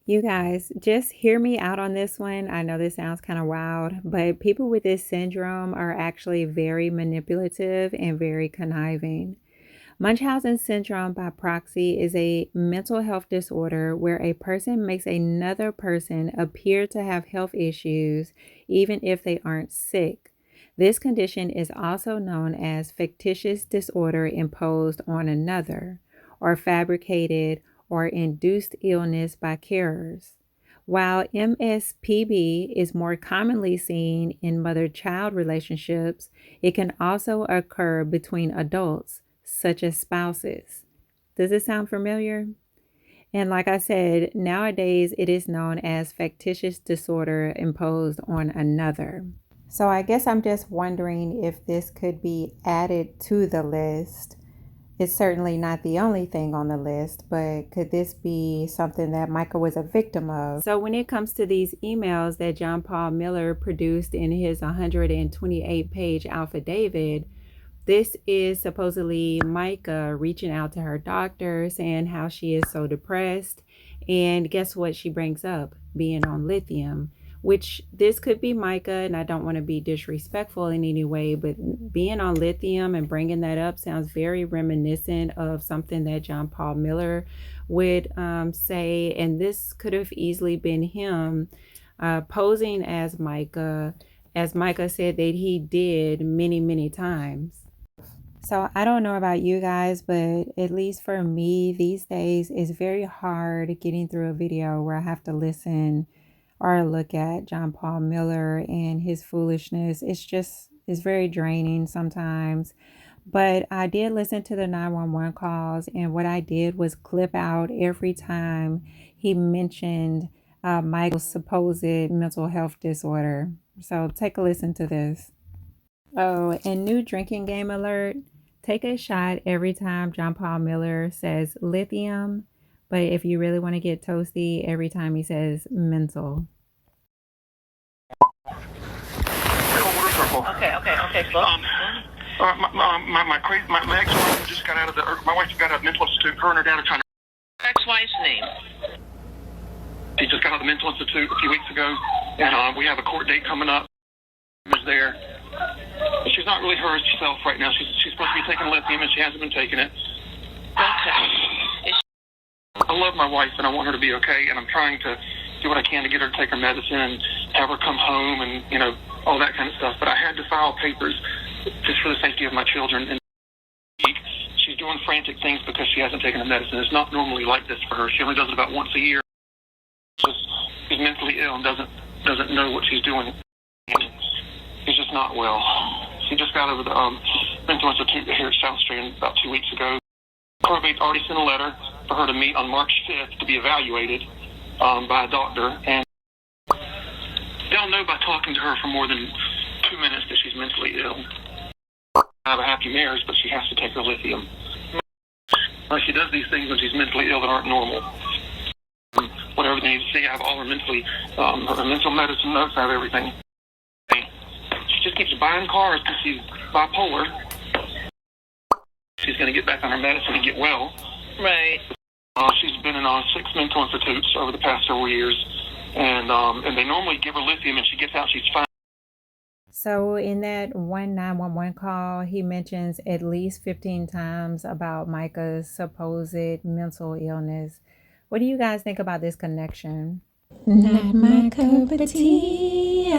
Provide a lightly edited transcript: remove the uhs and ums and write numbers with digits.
You guys, just hear me out on this one. I know this sounds kind of wild, but people with this syndrome are actually very manipulative and very conniving. Munchausen syndrome by proxy is a mental health disorder where a person makes another person appear to have health issues even if they aren't sick. This condition is also known as factitious disorder imposed on another, or fabricated or induced illness by carers. While MSPB is more commonly seen in mother-child relationships, it can also occur between adults, such as spouses. Does it sound familiar? And like I said, nowadays it is known as factitious disorder imposed on another. So I guess I'm just wondering if this could be added to the list. It's certainly not the only thing on the list, but could this be something that Mica was a victim of? So when it comes to these emails that John Paul Miller produced in his 128-page affidavit, this is supposedly Mica reaching out to her doctor saying how she is so depressed. And guess what she brings up? Being on lithium, which this could be Mica, and I don't want to be disrespectful in any way, but being on lithium and bringing that up sounds very reminiscent of something that John Paul Miller would say. And this could have easily been him posing as Mica said that he did many, many times. So I don't know about you guys, but at least for me these days, it's very hard getting through a video where I have to listen or look at John Paul Miller and his foolishness. It's very draining sometimes. But I did listen to the 911 calls, and what I did was clip out every time he mentioned Michael's supposed mental health disorder. So take a listen to this. Oh, and new drinking game alert. Take a shot every time John Paul Miller says lithium, but if you really want to get toasty, every time he says mental. Okay, slow. My ex-wife just got out of my wife got out of the mental institute. Her and her dad are trying to. Ex-wife's name? She just got out of the mental institute a few weeks ago, and we have a court date coming up. Was there. She's not really herself right now. She's supposed to be taking lithium, and she hasn't been taking it. Okay. I love my wife, and I want her to be okay, and I'm trying to do what I can to get her to take her medicine and have her come home and, all that kind of stuff. But I had to file papers just for the safety of my children. And she's doing frantic things because she hasn't taken the medicine. It's not normally like this for her. She only does it about once a year. She's mentally ill and doesn't know what she's doing. She's just not well. She just got over the mental institute here at South Strand about 2 weeks ago. Probate's already sent a letter for her to meet on March 5th to be evaluated by a doctor, and they'll know by talking to her for more than 2 minutes that she's mentally ill. I have a happy marriage, but she has to take her lithium. She does these things when she's mentally ill that aren't normal. Whatever they need to see, I have all her mental medicine notes, I have everything. She just keeps buying cars because she's bipolar. She's going to get back on her medicine and get well. Right. She's been in 6 mental institutes over the past several years, and they normally give her lithium, and she gets out, she's fine. So in that 911 call, he mentions at least 15 times about Mica's supposed mental illness. What do you guys think about this connection? Not my cup of tea.